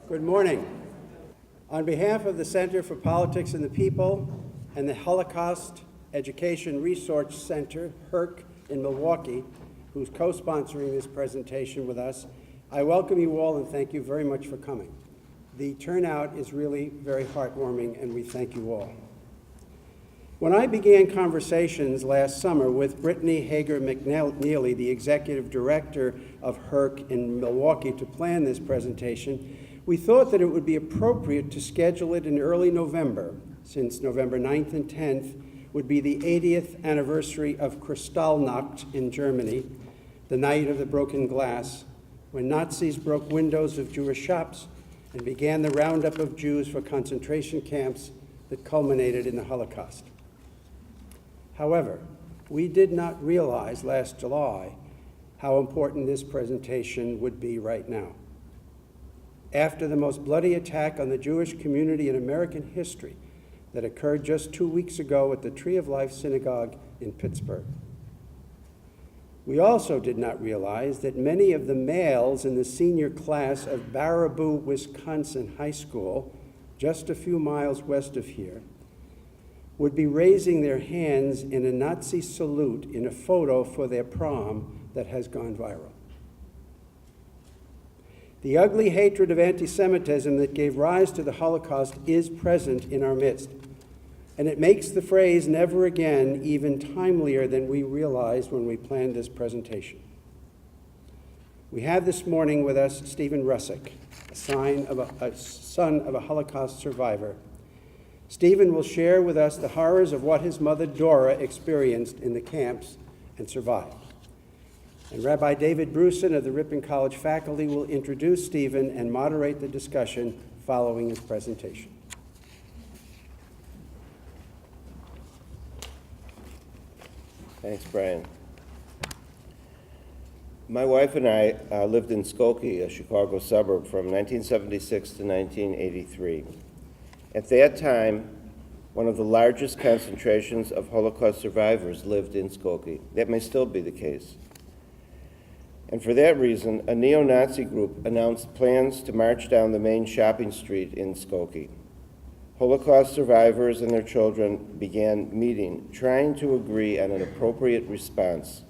Good morning. On behalf of the Center for Politics and the People and the Holocaust Education Resource Center, HERC, in Milwaukee, who's co-sponsoring this presentation with us, I welcome you all and thank you very much for coming. The turnout is really very heartwarming, and we thank you all. When I began conversations last summer with Brittany Hager McNeely, the executive director of HERC in Milwaukee, to plan this presentation, we thought that it would be appropriate to schedule it in early November, since November 9th and 10th would be the 80th anniversary of Kristallnacht in Germany, the night of the broken glass, when Nazis broke windows of Jewish shops and began the roundup of Jews for concentration camps that culminated in the Holocaust. However, we did not realize last July how important this presentation would be right now. After the most bloody attack on the Jewish community in American history that occurred just 2 weeks ago at the Tree of Life Synagogue in Pittsburgh. We also did not realize that many of the males in the senior class of Baraboo, Wisconsin High School, just a few miles west of here, would be raising their hands in a Nazi salute in a photo for their prom that has gone viral. The ugly hatred of anti-Semitism that gave rise to the Holocaust is present in our midst, and it makes the phrase "never again" even timelier than we realized when we planned this presentation. We have this morning with us Stephen Russick, a son of a Holocaust survivor. Stephen will share with us the horrors of what his mother Dora experienced in the camps and survived. And Rabbi David Bruson of the Ripon College faculty will introduce Stephen and moderate the discussion following his presentation. Thanks, Brian. My wife and I lived in Skokie, a Chicago suburb, from 1976 to 1983. At that time, one of the largest concentrations of Holocaust survivors lived in Skokie. That may still be the case. And for that reason, a neo-Nazi group announced plans to march down the main shopping street in Skokie. Holocaust survivors and their children began meeting, trying to agree on an appropriate response.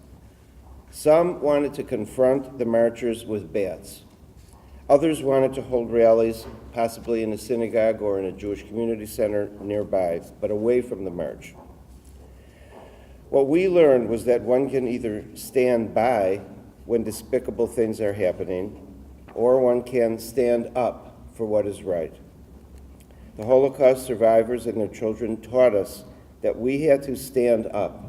Some wanted to confront the marchers with bats. Others wanted to hold rallies, possibly in a synagogue or in a Jewish community center nearby, but away from the march. What we learned was that one can either stand by when despicable things are happening, or one can stand up for what is right. The Holocaust survivors and their children taught us that we had to stand up,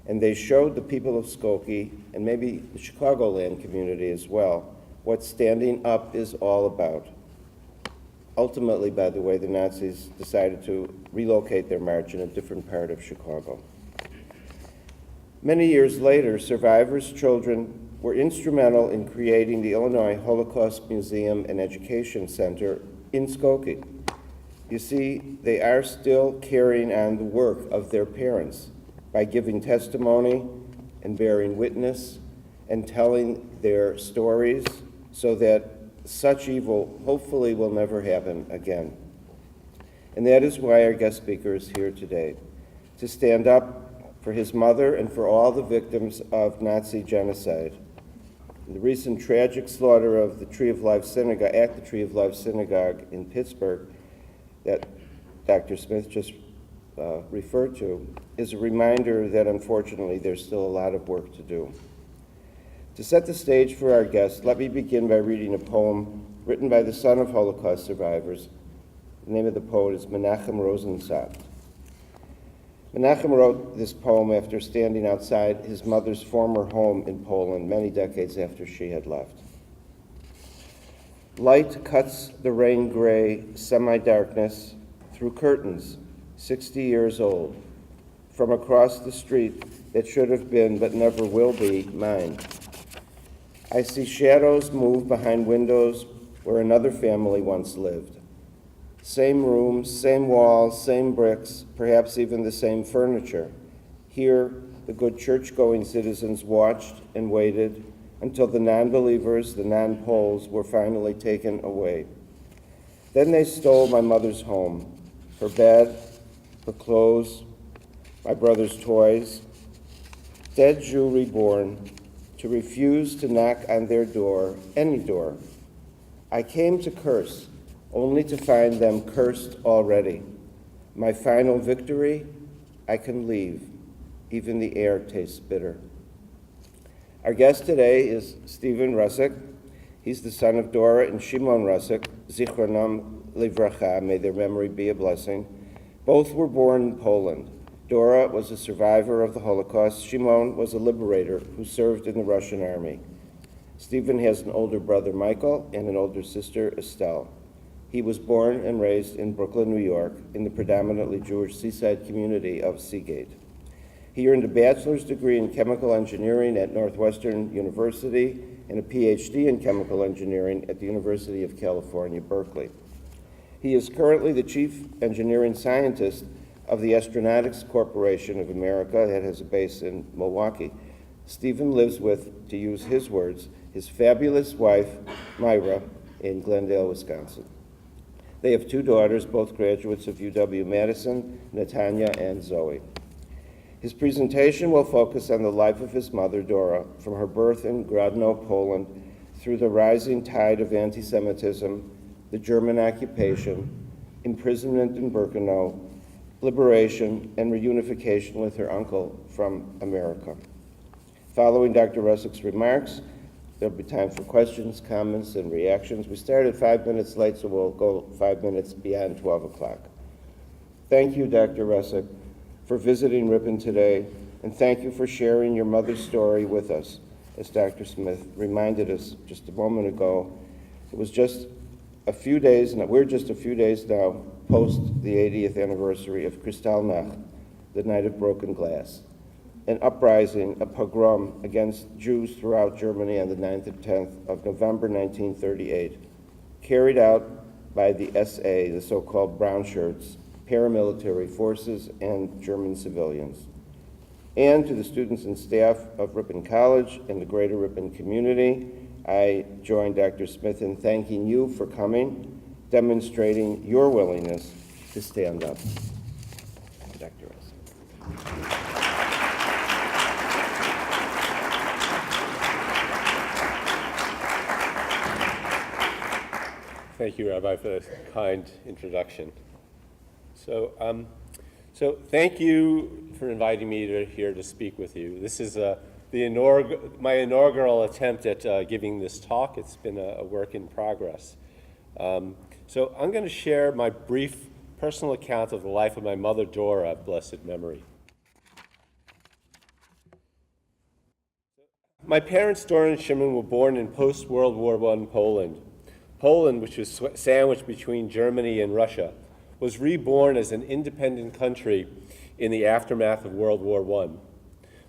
and they showed the people of Skokie, and maybe the Chicagoland community as well, what standing up is all about. Ultimately, by the way, the Nazis decided to relocate their march in a different part of Chicago. Many years later, survivors' children were instrumental in creating the Illinois Holocaust Museum and Education Center in Skokie. You see, they are still carrying on the work of their parents by giving testimony and bearing witness and telling their stories so that such evil hopefully will never happen again. And that is why our guest speaker is here today, to stand up for his mother and for all the victims of Nazi genocide. The recent tragic slaughter of the Tree of Life Synagogue, at the Tree of Life Synagogue in Pittsburgh, that Dr. Smith just referred to, is a reminder that unfortunately there's still a lot of work to do. To set the stage for our guest, let me begin by reading a poem written by the son of Holocaust survivors. The name of the poet is Menachem Rosensaft. Menachem wrote this poem after standing outside his mother's former home in Poland many decades after she had left. Light cuts the rain-gray semi-darkness through curtains 60 years old, from across the street that should have been but never will be mine. I see shadows move behind windows where another family once lived. Same rooms, same walls, same bricks, perhaps even the same furniture. Here, the good church-going citizens watched and waited until the non-believers, the non-Poles, were finally taken away. Then they stole my mother's home, her bed, her clothes, my brother's toys, dead Jew reborn, to refuse to knock on their door, any door. I came to curse, only to find them cursed already. My final victory, I can leave. Even the air tastes bitter. Our guest today is Stephen Russick. He's the son of Dora and Shimon Russick, Zichronam Livracha, may their memory be a blessing. Both were born in Poland. Dora was a survivor of the Holocaust. Shimon was a liberator who served in the Russian army. Stephen has an older brother, Michael, and an older sister, Estelle. He was born and raised in Brooklyn, New York, in the predominantly Jewish seaside community of Seagate. He earned a bachelor's degree in chemical engineering at Northwestern University and a PhD in chemical engineering at the University of California, Berkeley. He is currently the chief engineering scientist of the Astronautics Corporation of America that has a base in Milwaukee. Stephen lives with, to use his words, his fabulous wife, Myra, in Glendale, Wisconsin. They have two daughters, both graduates of UW-Madison, Natanya and Zoe. His presentation will focus on the life of his mother, Dora, from her birth in Grodno, Poland, through the rising tide of anti-Semitism, the German occupation, imprisonment in Birkenau, liberation, and reunification with her uncle from America. Following Dr. Russick's remarks, there'll be time for questions, comments, and reactions. We started 5 minutes late, so we'll go 5 minutes beyond 12 o'clock. Thank you, Dr. Russick, for visiting Ripon today, and thank you for sharing your mother's story with us. As Dr. Smith reminded us just a moment ago, it was just a few days, and we're just a few days now, post the 80th anniversary of Kristallnacht, the Night of Broken Glass, an uprising, a pogrom against Jews throughout Germany on the 9th and 10th of November 1938, carried out by the SA, the so-called brown shirts, paramilitary forces, and German civilians. And to the students and staff of Ripon College and the greater Ripon community, I join Dr. Smith in thanking you for coming, demonstrating your willingness to stand up. Dr. Russick. Thank you, Rabbi, for the kind introduction. So thank you for inviting me here to speak with you. This is my inaugural attempt at giving this talk. It's been a work in progress. So I'm going to share my brief personal account of the life of my mother, Dora, blessed memory. My parents, Dora and Shimon, were born in post-World War I Poland. Poland, which was sandwiched between Germany and Russia, was reborn as an independent country in the aftermath of World War I.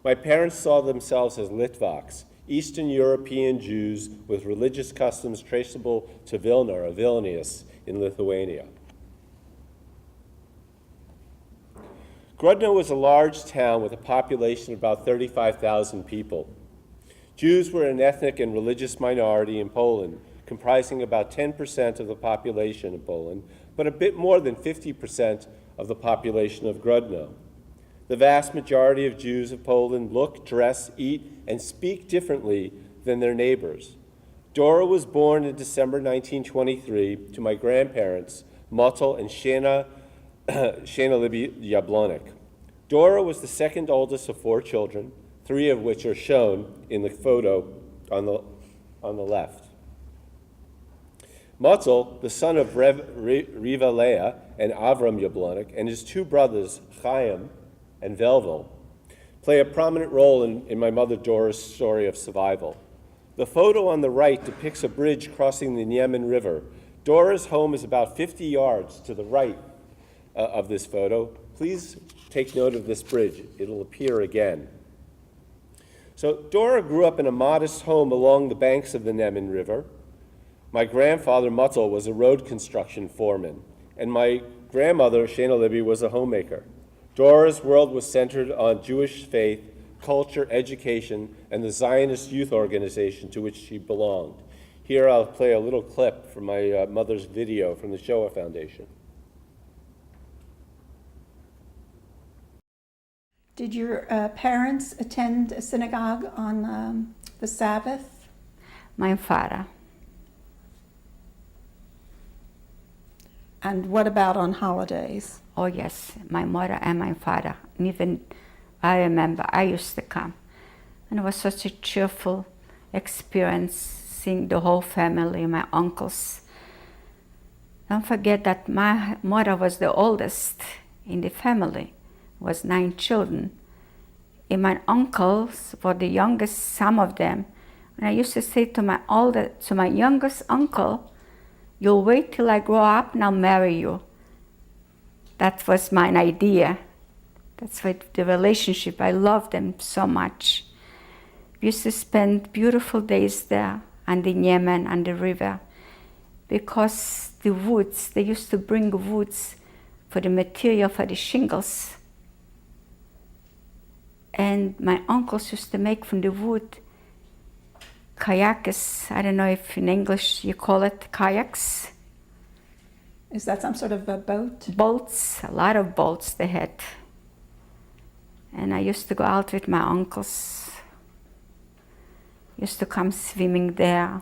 My parents saw themselves as Litvaks, Eastern European Jews with religious customs traceable to Vilna or Vilnius in Lithuania. Grodno was a large town with a population of about 35,000 people. Jews were an ethnic and religious minority in Poland, comprising about 10% of the population of Poland, but a bit more than 50% of the population of Grodno. The vast majority of Jews of Poland look, dress, eat, and speak differently than their neighbors. Dora was born in December 1923 to my grandparents, Motel and Shana Libby Jablonik. Dora was the second oldest of 4 children, 3 of which are shown in the photo on the left. Motel, the son of Riva Leah and Avram Jablonik, and his 2 brothers, Chaim and Velvel, play a prominent role in my mother Dora's story of survival. The photo on the right depicts a bridge crossing the Niemen River. Dora's home is about 50 yards to the right of this photo. Please take note of this bridge. It'll appear again. So Dora grew up in a modest home along the banks of the Niemen River. My grandfather, Motel, was a road construction foreman, and my grandmother, Shana Libby, was a homemaker. Dora's world was centered on Jewish faith, culture, education, and the Zionist youth organization to which she belonged. Here I'll play a little clip from my mother's video from the Shoah Foundation. Did your parents attend a synagogue on the Sabbath? My father. And what about on holidays? Oh yes, my mother and my father. And even I remember I used to come. And it was such a cheerful experience seeing the whole family, my uncles. Don't forget that my mother was the oldest in the family, was 9 children. And my uncles were the youngest, some of them. And I used to say to my youngest uncle, "You'll wait till I grow up and I'll marry you." That was my idea. That's why the relationship, I loved them so much. We used to spend beautiful days there on the Yemen, on the river, because the woods, they used to bring woods for the material for the shingles. And my uncles used to make from the wood kayaks. I don't know if in English you call it kayaks. Is that some sort of a boat? Boats, a lot of boats they had. And I used to go out with my uncles. Used to come swimming there.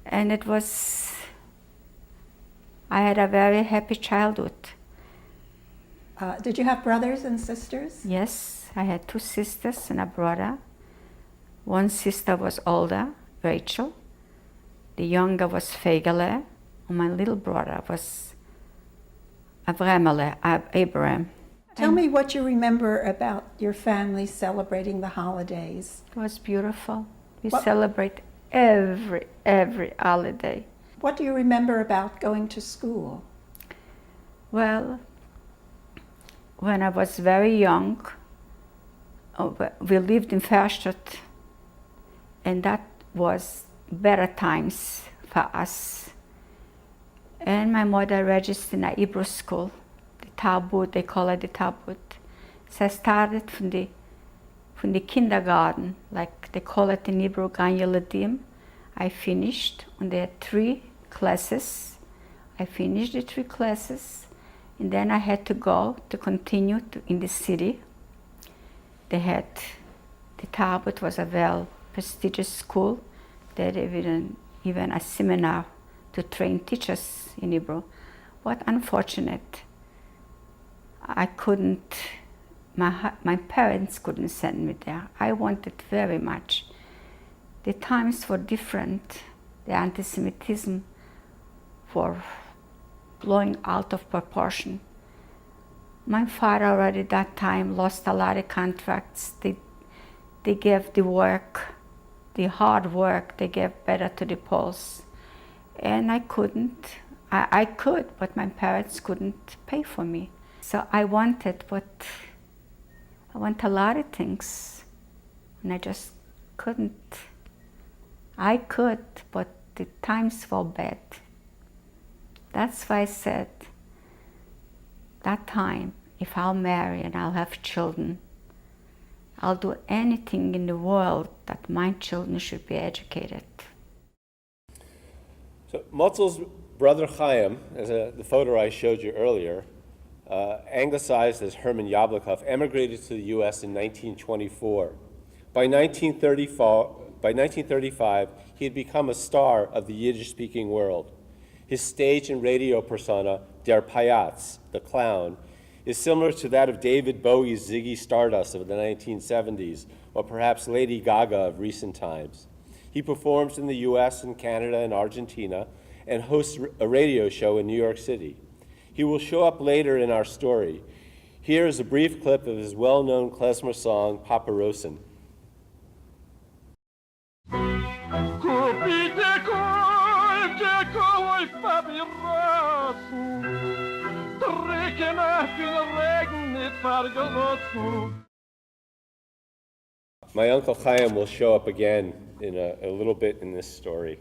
And I had a very happy childhood. Did you have brothers and sisters? Yes, I had 2 sisters and a brother. One sister was older, Rachel. The younger was Fegele, and my little brother was Abraham. Tell me what you remember about your family celebrating the holidays. It was beautiful. We What- celebrate every holiday. What do you remember about going to school? Well, when I was very young, we lived in Verstadt, and that was better times for us. And my mother registered in a Hebrew school, the Talmud, they call it the Talmud. So I started from the kindergarten, like they call it in Hebrew, Gan Yeladim. I finished, and there are 3 classes. I finished the 3 classes, and then I had to go to continue in the city. They had, the Talmud was a very prestigious school. They had even a seminar to train teachers in Hebrew. But unfortunate, I couldn't, my parents couldn't send me there. I wanted very much. The times were different. The anti-Semitism were blowing out of proportion. My father already at that time lost a lot of contracts. They gave the work, the hard work, they gave better to the Poles. And I couldn't. I could, but my parents couldn't pay for me. So I want a lot of things, and I just couldn't. I could, but the times were bad. That's why I said, that time, if I'll marry and I'll have children, I'll do anything in the world that my children should be educated. So Motzel's brother Chaim, the photo I showed you earlier, anglicized as Herman Yablokov, emigrated to the U.S. in 1924. By 1935, he had become a star of the Yiddish-speaking world. His stage and radio persona, Der Payatz, the clown, is similar to that of David Bowie's Ziggy Stardust of the 1970s, or perhaps Lady Gaga of recent times. He performs in the US and Canada and Argentina and hosts a radio show in New York City. He will show up later in our story. Here is a brief clip of his well-known klezmer song, Papa Rosen. My Uncle Chaim will show up again in a little bit in this story.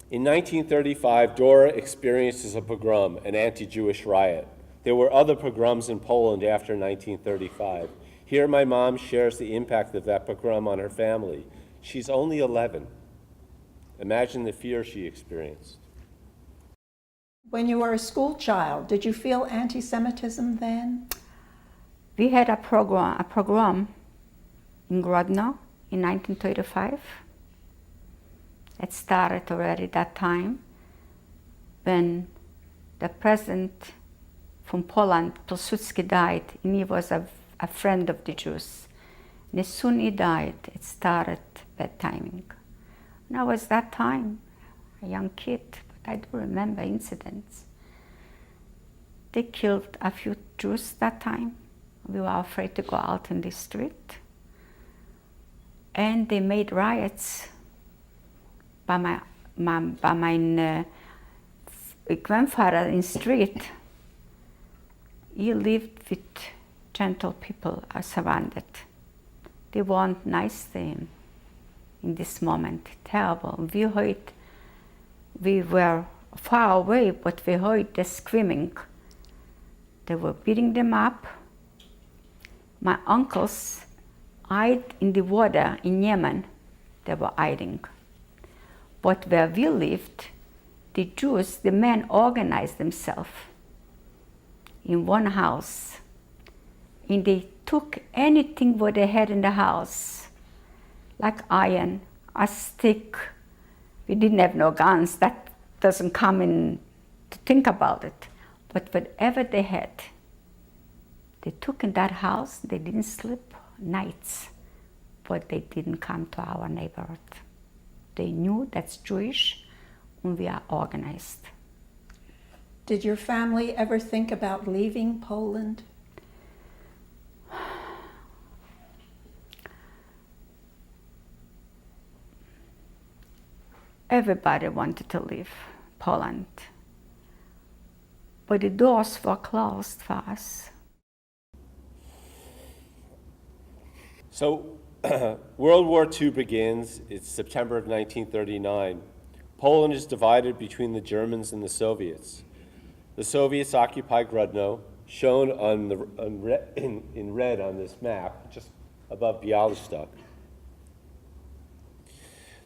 In 1935, Dora experiences a pogrom, an anti-Jewish riot. There were other pogroms in Poland after 1935. Here, my mom shares the impact of that pogrom on her family. She's only 11. Imagine the fear she experienced. When you were a school child, did you feel anti-Semitism then? We had a pogrom in Grodno in 1935. It started already that time when the president from Poland, Pilsudski, died, and he was a friend of the Jews. And as soon he died, it started bad timing. And I was that time a young kid, but I do remember incidents. They killed a few Jews that time. We were afraid to go out in the street. And they made riots by my grandfather in street. He lived with gentle people surrounded. They weren't nice to him in this moment. Terrible. We were far away, but we heard the screaming. They were beating them up. My uncles hid in the water in Yemen. They were hiding. But where we lived, the Jews, the men organized themselves in one house. And they took anything what they had in the house, like iron, a stick. We didn't have no guns. That doesn't come in to think about it. But whatever they had, they took in that house. They didn't sleep nights, but they didn't come to our neighborhood. They knew that's Jewish, and we are organized. Did your family ever think about leaving Poland? Everybody wanted to leave Poland, but the doors were closed for us. So, World War II begins. It's September of 1939. Poland is divided between the Germans and the Soviets. The Soviets occupy Grodno, shown in red on this map, just above Bialystok.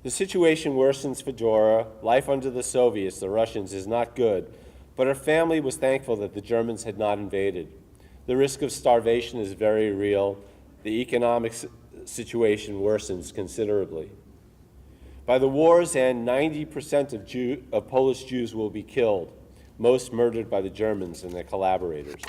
The situation worsens for Dora. Life under the Soviets, the Russians, is not good, but her family was thankful that the Germans had not invaded. The risk of starvation is very real. The economic situation worsens considerably. By the war's end, 90% of Polish Jews will be killed, most murdered by the Germans and their collaborators.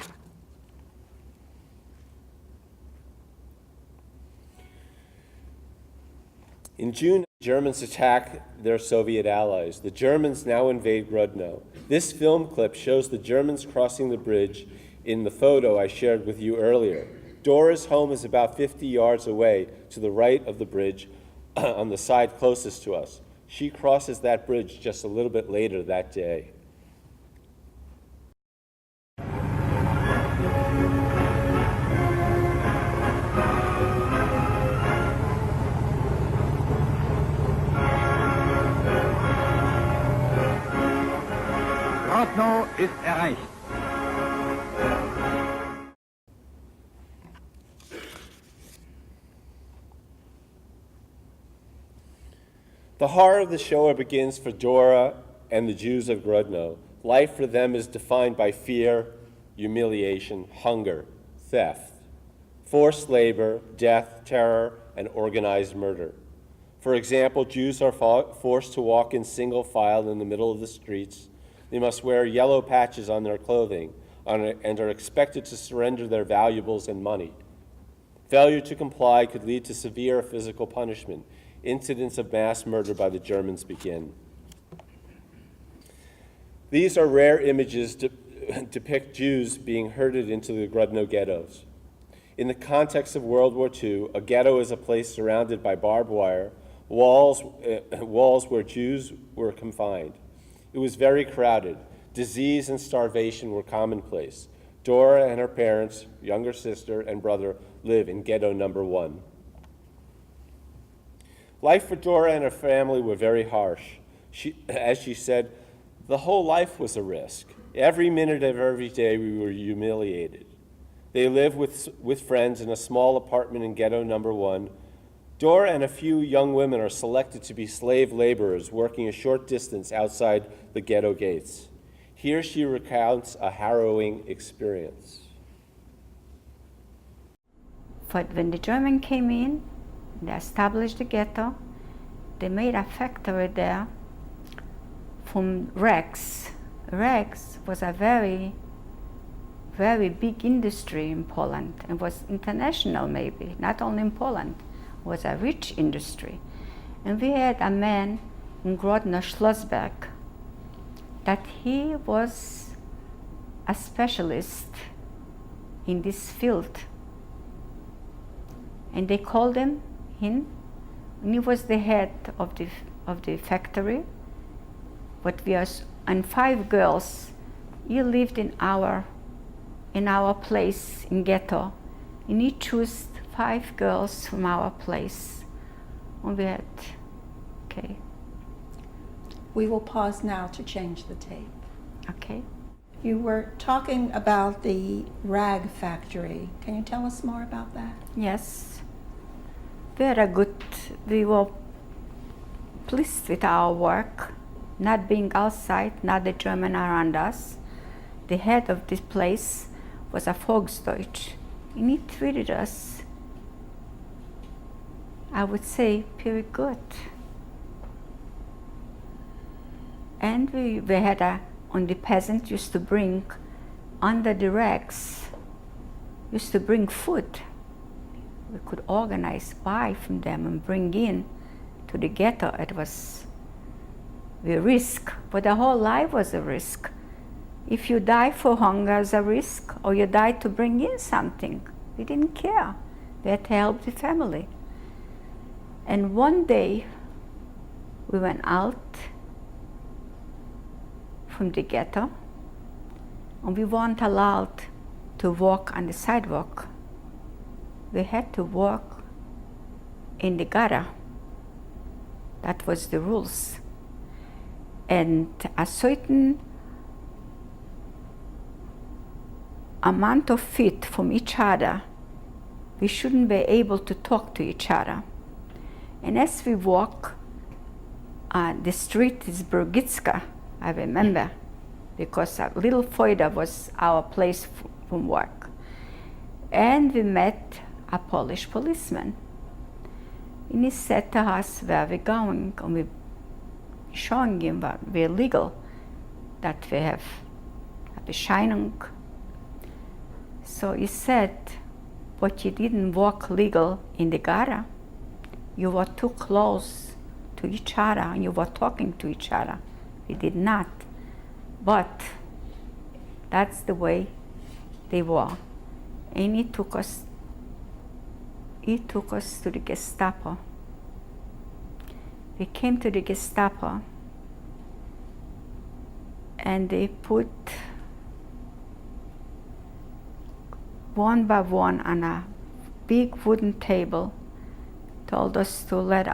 In June, Germans attack their Soviet allies. The Germans now invade Grodno. This film clip shows the Germans crossing the bridge in the photo I shared with you earlier. Dora's home is about 50 yards away to the right of the bridge on the side closest to us. She crosses that bridge just a little bit later that day. Grodno ist erreicht. The horror of the Shoah begins for Dora and the Jews of Grodno. Life for them is defined by fear, humiliation, hunger, theft, forced labor, death, terror, and organized murder. For example, Jews are forced to walk in single file in the middle of the streets. They must wear yellow patches on their clothing and are expected to surrender their valuables and money. Failure to comply could lead to severe physical punishment. Incidents of mass murder by the Germans begin. These are rare images depict Jews being herded into the Grodno ghettos. In the context of World War II, a ghetto is a place surrounded by barbed wire, walls where Jews were confined. It was very crowded. Disease and starvation were commonplace. Dora and her parents, younger sister, and brother live in ghetto number 1. Life for Dora and her family were very harsh. As she said, the whole life was a risk. Every minute of every day we were humiliated. They live with friends in a small apartment in ghetto number 1. Dora and a few young women are selected to be slave laborers working a short distance outside the ghetto gates. Here she recounts a harrowing experience. But when the Germans came in, they established the ghetto, they made a factory there from rags. Rags was a very, very big industry in Poland. It was international maybe, not only in Poland. It was a rich industry. And we had a man in Grodno, Schlossberg, that he was a specialist in this field. And they called him in, and he was the head of the factory. But we are, and 5 girls, he lived in our place in ghetto, and he chose 5 girls from our place. And we had, okay. We will pause now to change the tape. Okay. You were talking about the rag factory. Can you tell us more about that? Yes. We were pleased with our work, not being outside, not the German around us. The head of this place was a Volksdeutsch, and he treated us, I would say, very good. And we had on the peasant used to bring, under the rags, used to bring food. We could organize, buy from them and bring in to the ghetto. It was a risk, but the whole life was a risk. If you die for hunger, it's a risk, or you die to bring in something. We didn't care. We had to help the family. And one day, we went out from the ghetto, and we weren't allowed to walk on the sidewalk. We had to walk in the gutter. That was the rules. And a certain amount of feet from each other, we shouldn't be able to talk to each other. And as we walk, the street is Brugitska, I remember, because a little further was our place from work. And we met a Polish policeman. And he said to us, where we're going, and we're showing him that we're legal, that we have a Bescheinigung. So he said, but you didn't walk legal in the gutter. You were too close to each other, and you were talking to each other. We did not. But that's the way they were. And he took us to the Gestapo. We came to the Gestapo, and they put one by one on a big wooden table, told us to let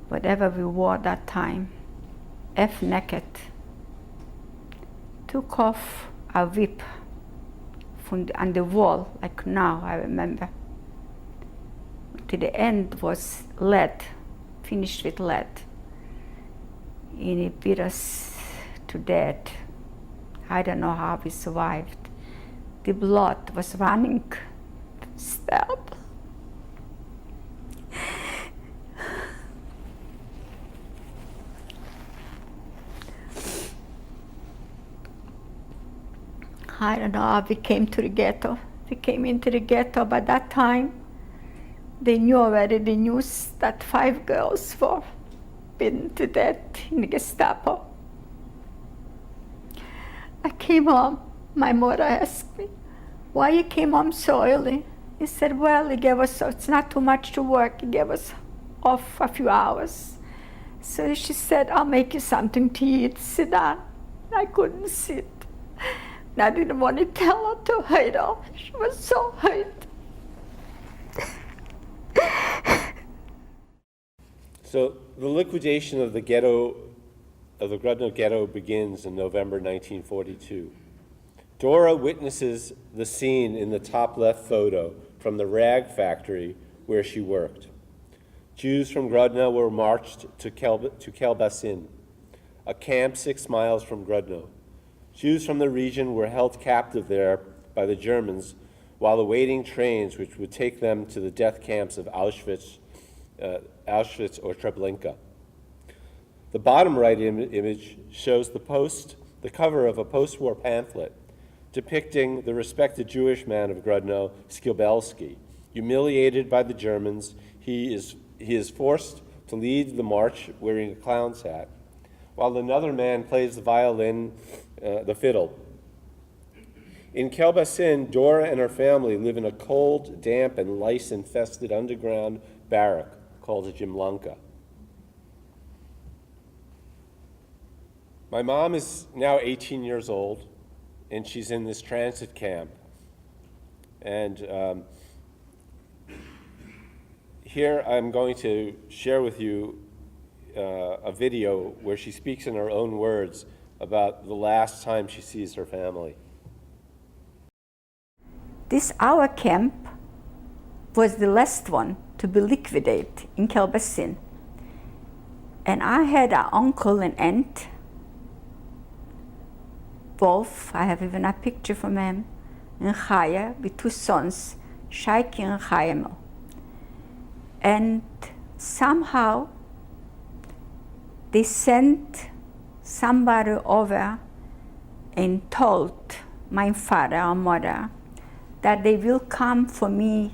whatever we wore that time, F naked, took off a whip on the wall, like now, I remember. To the end was lead, finished with lead. And he beat us to death. I don't know how we survived. The blood was running. Stop. I don't know how we came to the ghetto. We came into the ghetto, but that time they knew already the news that 5 girls were beaten to death in the Gestapo. I came home. My mother asked me, why you came home so early? He said, well, he gave us, it's not too much to work. He gave us off a few hours. So she said, I'll make you something to eat. Sit down. I couldn't sit. And I didn't want to tell her to hide her. She was so hurt. So the liquidation of the ghetto, of the Grodno ghetto, begins in November 1942. Dora witnesses the scene in the top left photo from the rag factory where she worked. Jews from Grodno were marched to Kelbasin, a camp 6 miles from Grodno. Jews from the region were held captive there by the Germans while awaiting trains which would take them to the death camps of Auschwitz or Treblinka. The bottom right image shows the cover of a post-war pamphlet depicting the respected Jewish man of Grodno, Skibelsky. Humiliated by the Germans, he is forced to lead the march wearing a clown's hat, while another man plays the violin, the fiddle. In Kelbasin, Dora and her family live in a cold, damp, and lice-infested underground barrack called a Jimlanka. My mom is now 18 years old, and she's in this transit camp. And here I'm going to share with you a video where she speaks in her own words about the last time she sees her family. This our camp was the last one to be liquidated in Kelbasin. And I had an uncle and aunt, both, I have even a picture from him, and Chaya, with 2 sons, Shaiki and Chaimel. And somehow they sent somebody over and told my father or mother that they will come for me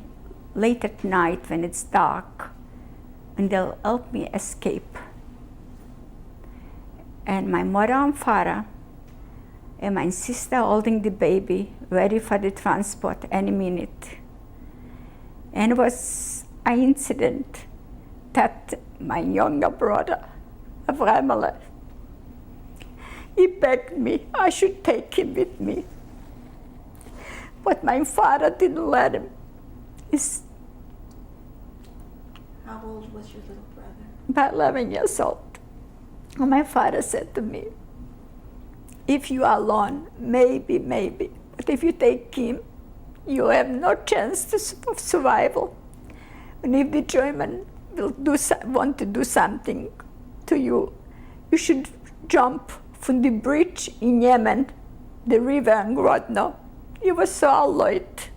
late at night when it's dark and they'll help me escape. And my mother and father and my sister holding the baby, ready for the transport any minute. And it was an incident that my younger brother, Avremele, he begged me I should take him with me. But my father didn't let him. How old was your little brother? About 11 years old. And my father said to me, if you are alone, maybe, but if you take him, you have no chance of survival. And if the German will want to do something to you, you should jump from the bridge in Yemen, the river in Grodno. He was so alert.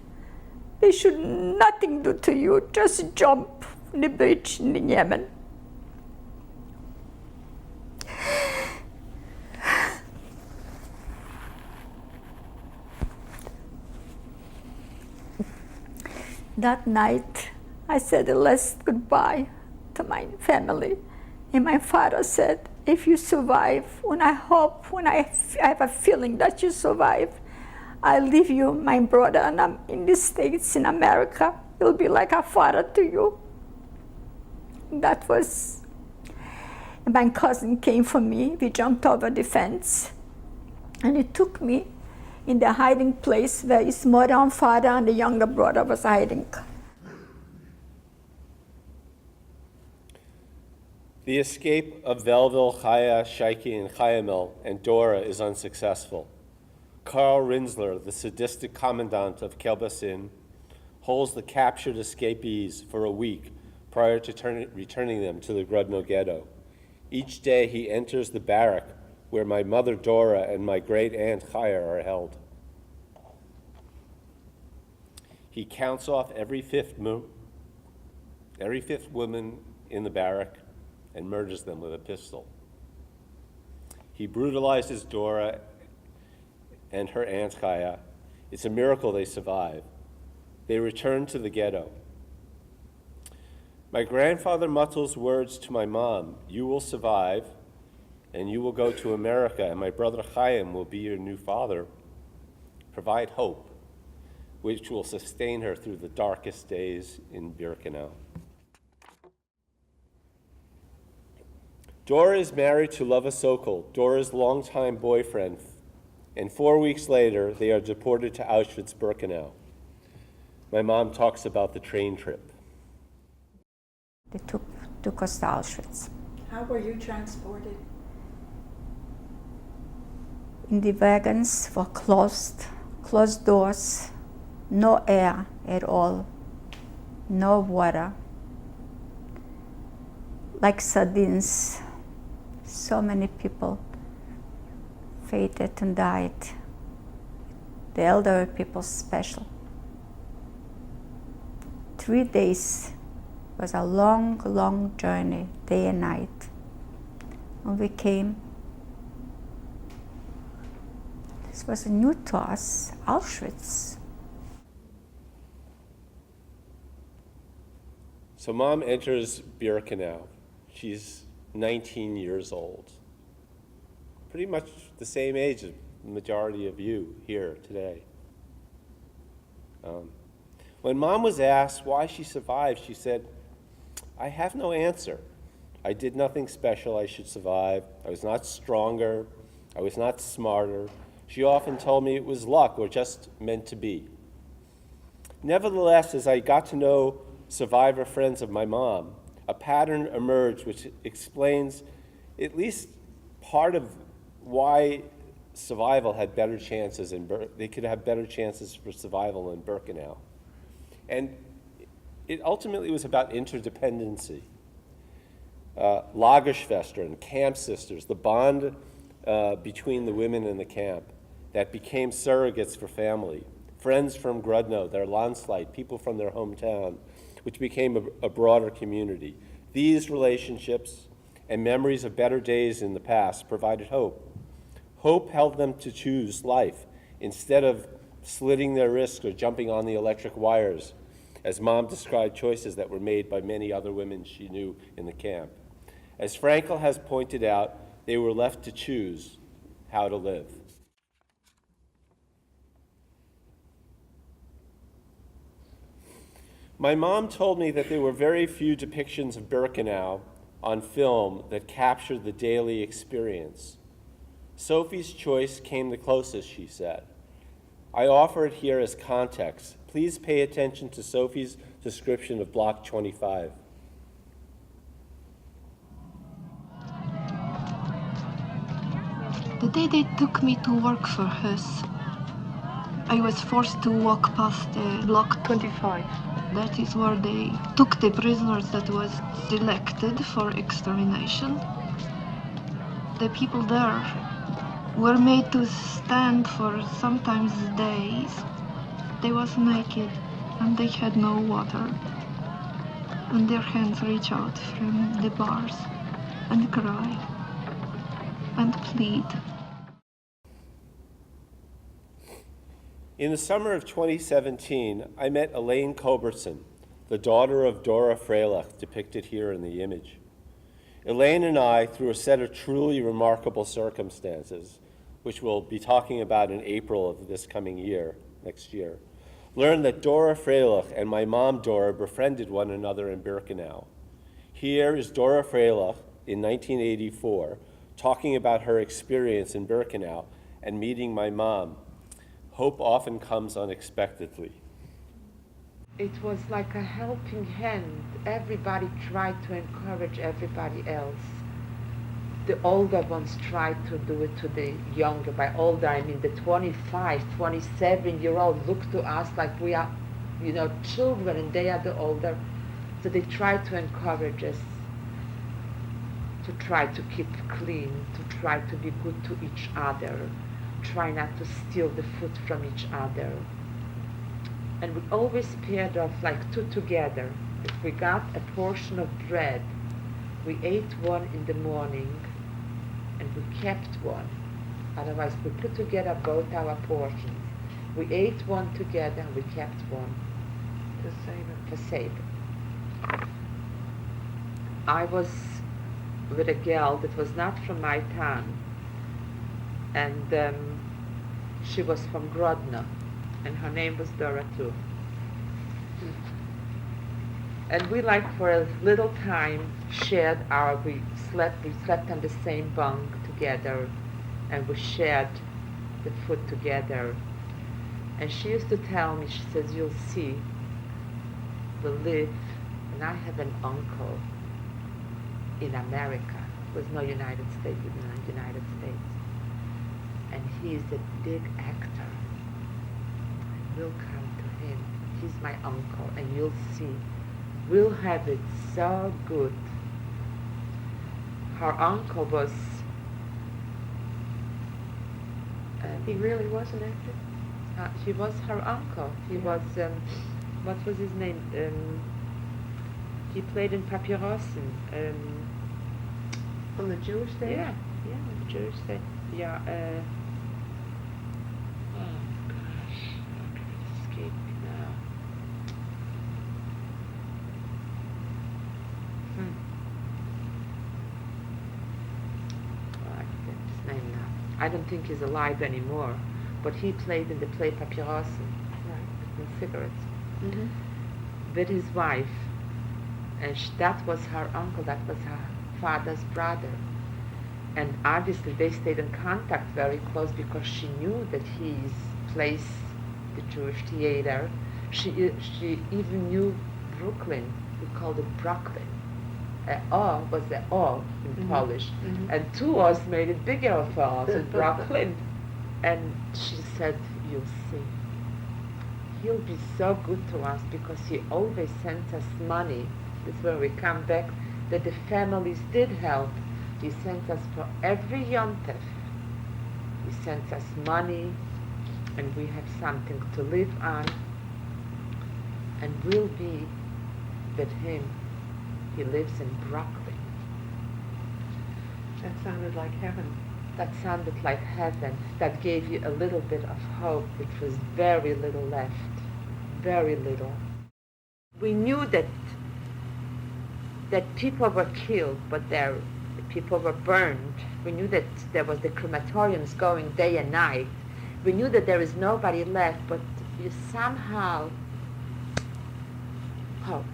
They should nothing do to you, just jump from the bridge in Yemen. That night, I said the last goodbye to my family. And my father said, if you survive, when I have a feeling that you survive, I'll leave you, my brother, and I'm in the States, in America. He'll be like a father to you. That was, and my cousin came for me. We jumped over the fence, and he took me in the hiding place where his mother and father and the younger brother was hiding. The escape of Velvel, Chaya, Shaiki, and Chayamel and Dora is unsuccessful. Karl Rinsler, the sadistic commandant of Kelbasin, holds the captured escapees for a week prior to returning them to the Grodno ghetto. Each day he enters the barrack where my mother Dora and my great-aunt Chaya are held. He counts off every fifth woman in the barrack and murders them with a pistol. He brutalizes Dora and her aunt Chaya. It's a miracle they survive. They return to the ghetto. My grandfather mutters words to my mom, "You will survive, and you will go to America, and my brother Chaim will be your new father." Provide hope, which will sustain her through the darkest days in Birkenau. Dora is married to Lova Sokol, Dora's longtime boyfriend, and 4 weeks later, they are deported to Auschwitz-Birkenau. My mom talks about the train trip. They took us to Auschwitz. How were you transported? And the wagons were closed closed doors, no air at all, no water, like sardines. So many people faded and died. The elderly people special. 3 days was a long, long journey, day and night. When we came, this was new to us, Auschwitz. So Mom enters Birkenau. She's 19 years old. Pretty much the same age as the majority of you here today. When Mom was asked why she survived, she said, "I have no answer. I did nothing special I should survive. I was not stronger. I was not smarter. She often told me it was luck or just meant to be." Nevertheless, as I got to know survivor friends of my mom, a pattern emerged which explains at least part of why survival had better chances they could have better chances for survival in Birkenau. And it ultimately was about interdependency. Lagerschwester and camp sisters, the bond between the women in the camp that became surrogates for family, friends from Grodno, their Landsleit, people from their hometown, which became a broader community. These relationships and memories of better days in the past provided hope. Hope held them to choose life instead of slitting their wrists or jumping on the electric wires, as Mom described choices that were made by many other women she knew in the camp. As Frankel has pointed out, they were left to choose how to live. My mom told me that there were very few depictions of Birkenau on film that captured the daily experience. Sophie's choice came the closest, she said. I offer it here as context. Please pay attention to Sophie's description of Block 25. The day they took me to work for Hus, I was forced to walk past Block 25. That is where they took the prisoners that was selected for extermination. The people there were made to stand for sometimes days. They was naked and they had no water. And their hands reach out from the bars and cry and plead. In the summer of 2017, I met Elaine Culbertson, the daughter of Dora Freilich, depicted here in the image. Elaine and I, through a set of truly remarkable circumstances, which we'll be talking about in April of this coming year, next year, learned that Dora Freilich and my mom Dora befriended one another in Birkenau. Here is Dora Freilich in 1984 talking about her experience in Birkenau and meeting my mom. Hope often comes unexpectedly. It was like a helping hand. Everybody tried to encourage everybody else. The older ones tried to do it to the younger. By older, I mean the 25, 27-year-old look to us like we are, children, and they are the older. So they tried to encourage us to try to keep clean, to try to be good to each other, try not to steal the food from each other. And we always paired off like two together. If we got a portion of bread, we ate one in the morning and we kept one. Otherwise, we put together both our portions. We ate one together and we kept one for Seder. I was with a girl that was not from my town, and she was from Grodno, and her name was Dora too. And we, like, for a little time shared we slept on the same bunk together, and we shared the food together. And she used to tell me, she says, "You'll see, we live," and I have an uncle in America. There was no United States, in the United States. And he's a big actor. will come to him. He's my uncle, and you'll see. We'll have it so good. Her uncle was... He really was an actor? he was her uncle. He was, what was his name? He played in Papyrossen. From the Jewish stage? Yeah, the Jewish state. Yeah, oh gosh, how can it escape me now? Oh, I forget his name now. I don't think he's alive anymore, but he played in the play Papyrossen, Right. in Cigarettes, Mm-hmm. with his wife, and that was her uncle, that was her father's brother. And obviously they stayed in contact very close because she knew that his place, the Jewish theater, she even knew Brooklyn. We called it Brooklyn. O was the O in Polish. Mhm. And two O's made it bigger of us, so Brooklyn. And she said, you'll see. He'll be so good to us because he always sends us money. This is where we come back, that the families did help. He sent us for every Yom Tov. He sent us money, and we have something to live on. And we'll be with him. He lives in Brooklyn. That sounded like heaven. That sounded like heaven. That gave you a little bit of hope. It was very little left. Very little. We knew that people were killed, but people were burned. We knew that there was the crematoriums going day and night. We knew that there is nobody left, but you somehow hope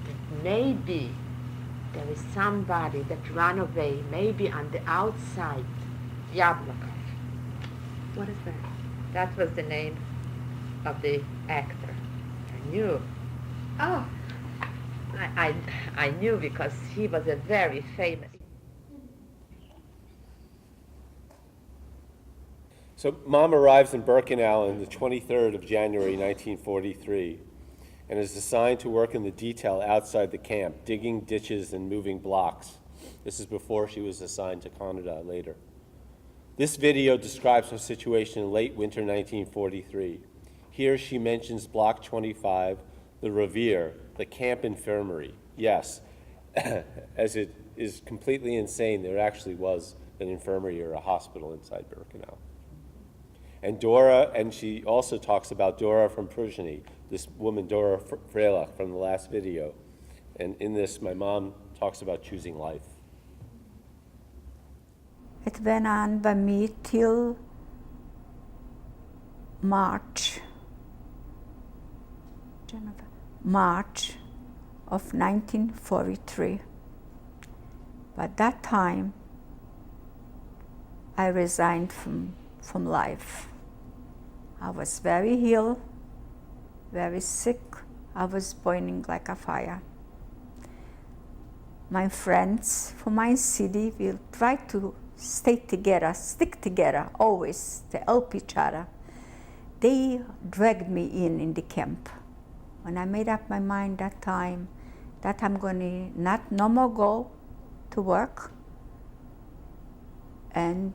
that maybe there is somebody that ran away, maybe on the outside. Yablokov. What is that? That was the name of the actor. I knew. Oh, I knew because he was a very famous. So Mom arrives in Birkenau on the 23rd of January 1943 and is assigned to work in the detail outside the camp, digging ditches and moving blocks. This is before she was assigned to Canada later. This video describes her situation in late winter 1943. Here she mentions Block 25, the Revere, the camp infirmary. Yes, as it is completely insane, there actually was an infirmary or a hospital inside Birkenau. And Dora, and she also talks about Dora from Pruzhny, this woman, Dora Freilich, from the last video. And in this, my mom talks about choosing life. It went on by me till March of 1943. By that time, I resigned from life. I was very ill, very sick. I was burning like a fire. My friends from my city will try to stay together, stick together, always, to help each other. They dragged me in the camp. When I made up my mind that time that I'm going to no more go to work, and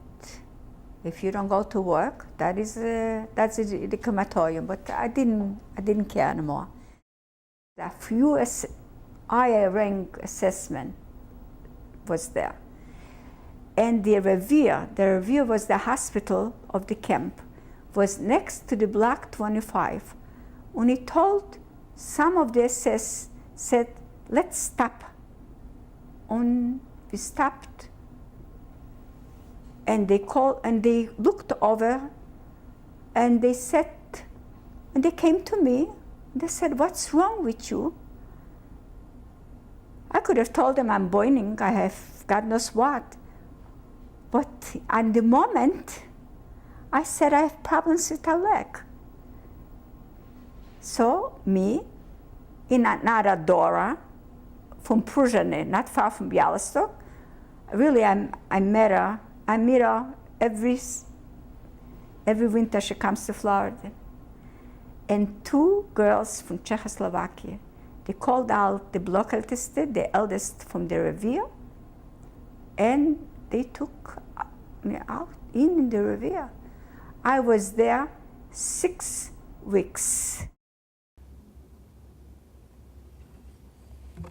if you don't go to work, that's the crematorium. But I didn't care anymore. A few higher rank assessment was there, and the Revere was the hospital of the camp, was next to the Block 25. When he told some of the SS said, let's stop. And we stopped. And they looked over, and they said, and they came to me, they said, what's wrong with you? I could have told them I'm burning, I have God knows what. But at the moment, I said I have problems with a leg. So me, in another Dora, from Pruzhny, not far from Bialystok, really I met her. I meet her every winter she comes to Florida. and 2 girls from Czechoslovakia. They called out the Blockälteste, the eldest from the revier, and they took me out in the revier. I was there 6 weeks.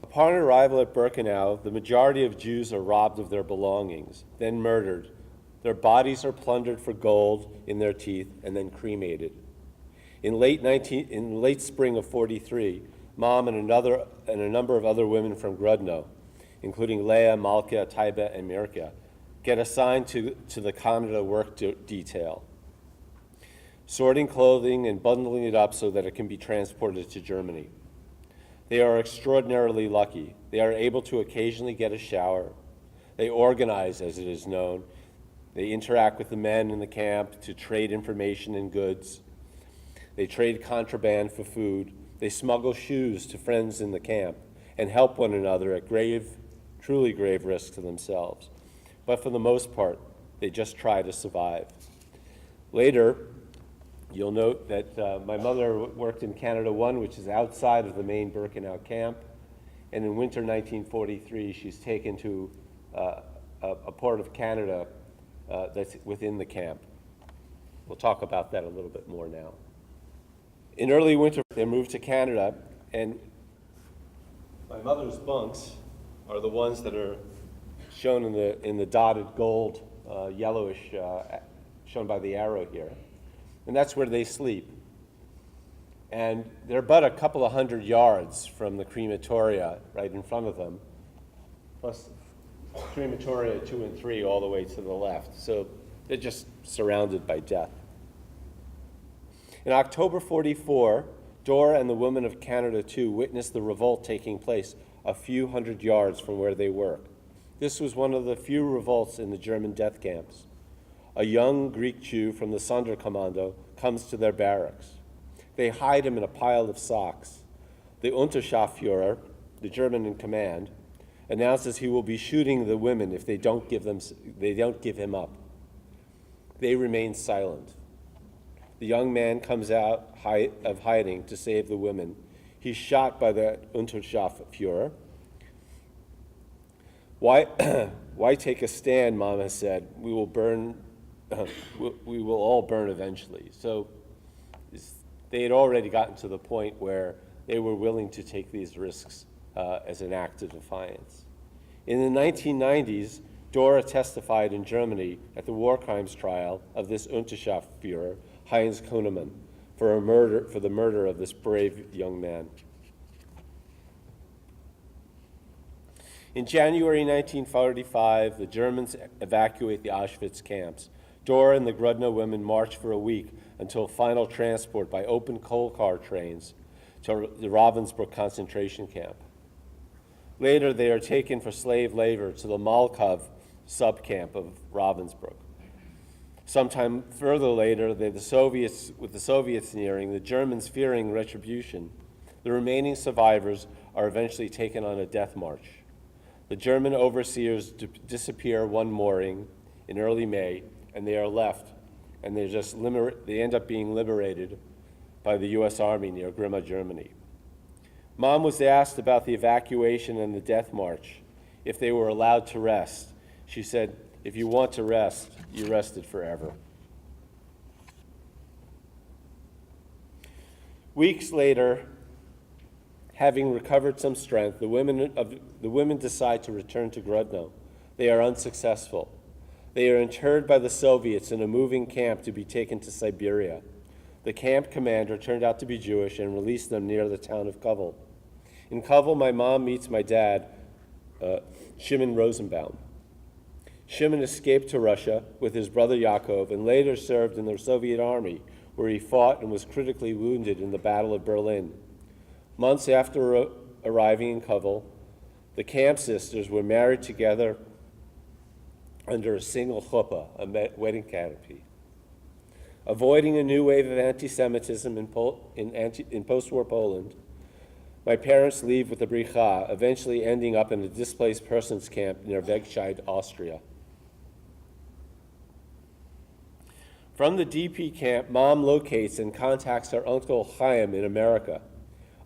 Upon arrival at Birkenau, the majority of Jews are robbed of their belongings, then murdered. Their bodies are plundered for gold in their teeth and then cremated. In late spring of 43, Mom and a number of other women from Grodno, including Leah, Malka, Taiba, and Mirka, get assigned to the Canada work detail, sorting clothing and bundling it up so that it can be transported to Germany. They are extraordinarily lucky. They are able to occasionally get a shower. They organize, as it is known. They interact with the men in the camp to trade information and goods. They trade contraband for food. They smuggle shoes to friends in the camp and help one another at truly grave risk to themselves. But for the most part, they just try to survive. Later, you'll note that my mother worked in Canada 1, which is outside of the main Birkenau camp, and in winter 1943, she's taken to a part of Canada that's within the camp. We'll talk about that a little bit more now. In early winter, they moved to Canada, and my mother's bunks are the ones that are shown in the dotted gold, yellowish, shown by the arrow here. And that's where they sleep. And they're but a couple of 100 yards from the crematoria right in front of them, plus crematoria 2 and 3 all the way to the left. So they're just surrounded by death. In October 44, Dora and the women of Canada 2 witnessed the revolt taking place a few hundred yards from where they work. This was one of the few revolts in the German death camps. A young Greek Jew from the Sonderkommando comes to their barracks. They hide him in a pile of socks. The Unterscharführer, the German in command, announces he will be shooting the women if they don't give him up. They remain silent. The young man comes out of hiding to save the women. He's shot by the Unterscharführer. Why take a stand, Mom has said. We will all burn eventually. So they had already gotten to the point where they were willing to take these risks as an act of defiance. In the 1990s, Dora testified in Germany at the war crimes trial of this Unterscharführer, Heinz Kuhnemann, for the murder of this brave young man. In January 1945, the Germans evacuate the Auschwitz camps. Dora and the Grodno women march for a week until final transport by open coal car trains to the Ravensbrück concentration camp. Later, they are taken for slave labor to the Malkov subcamp of Ravensbrück. Sometime further later, with the Soviets nearing, the Germans fearing retribution, the remaining survivors are eventually taken on a death march. The German overseers disappear one morning in early May, and they are left, and they end up being liberated by the U.S. Army near Grimma, Germany. Mom was asked about the evacuation and the death march, if they were allowed to rest. She said, "If you want to rest, you rested forever." Weeks later, having recovered some strength, the women decide to return to Grodno. They are unsuccessful. They are interred by the Soviets in a moving camp to be taken to Siberia. The camp commander turned out to be Jewish and released them near the town of Kovel. In Kovel, my mom meets my dad, Shimon Rosenbaum. Shimon escaped to Russia with his brother Yaakov and later served in the Soviet army, where he fought and was critically wounded in the Battle of Berlin. Months after arriving in Kovel, the camp sisters were married together under a single chuppah, a wedding canopy. Avoiding a new wave of anti-Semitism in post-war Poland, my parents leave with a bricha, eventually ending up in a displaced persons camp near Wegscheid, Austria. From the DP camp, Mom locates and contacts her Uncle Chaim in America.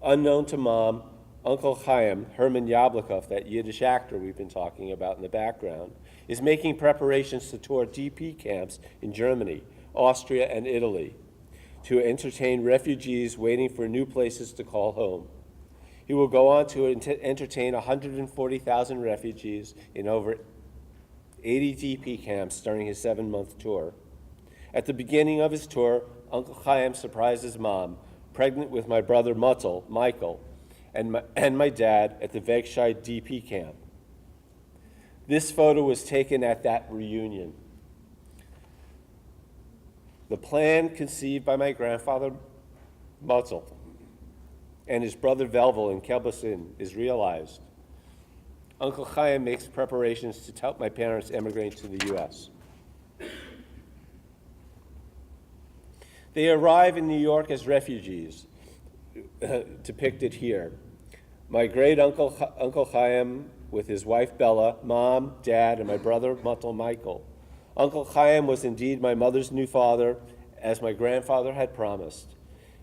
Unknown to Mom, Uncle Chaim, Herman Yablokov, that Yiddish actor we've been talking about in the background, is making preparations to tour DP camps in Germany, Austria, and Italy to entertain refugees waiting for new places to call home. He will go on to entertain 140,000 refugees in over 80 DP camps during his 7-month tour. At the beginning of his tour, Uncle Chaim surprises Mom, pregnant with my brother Muttel, Michael, and my dad at the Wegscheid DP camp. This photo was taken at that reunion. The plan conceived by my grandfather Mutzel and his brother Velvel in Kelbesin is realized. Uncle Chaim makes preparations to help my parents emigrate to the U.S. They arrive in New York as refugees, depicted here. My great Uncle Chaim with his wife Bella, Mom, Dad, and my brother Muttel Michael. Uncle Chaim was indeed my mother's new father, as my grandfather had promised.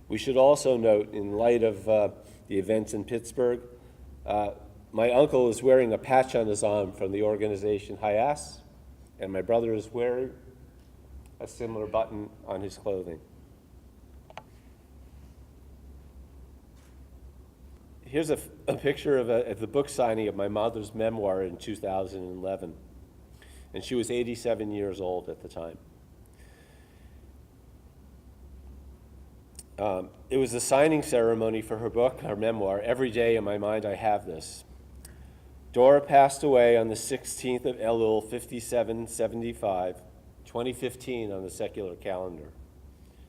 We should also note, in light of the events in Pittsburgh, my uncle is wearing a patch on his arm from the organization Hayas, and my brother is wearing a similar button on his clothing. Here's a picture of the book signing of my mother's memoir in 2011, and she was 87 years old at the time. It was a signing ceremony for her book, her memoir. Every day in my mind I have this. Dora passed away on the 16th of Elul, 5775, 2015 on the secular calendar.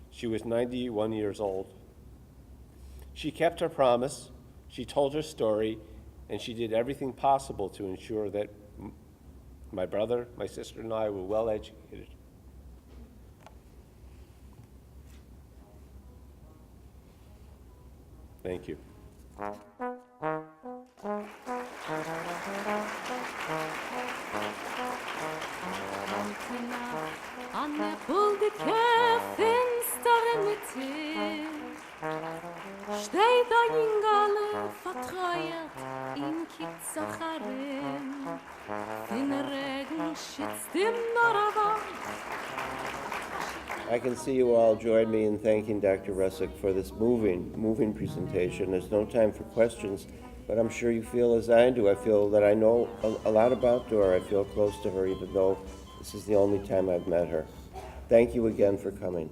She was 91 years old. She kept her promise, she told her story, and she did everything possible to ensure that my brother, my sister, and I were well educated. Thank you. An der Bulgeke finsteren Mitte steht ein Ingale vertreuert in Kitzacharim den Regen schützt im Nordwand. I can see you all join me in thanking Dr. Russick for this moving presentation. There's no time for questions, but I'm sure you feel as I do. I feel that I know a lot about Dora. I feel close to her, even though this is the only time I've met her. Thank you again for coming.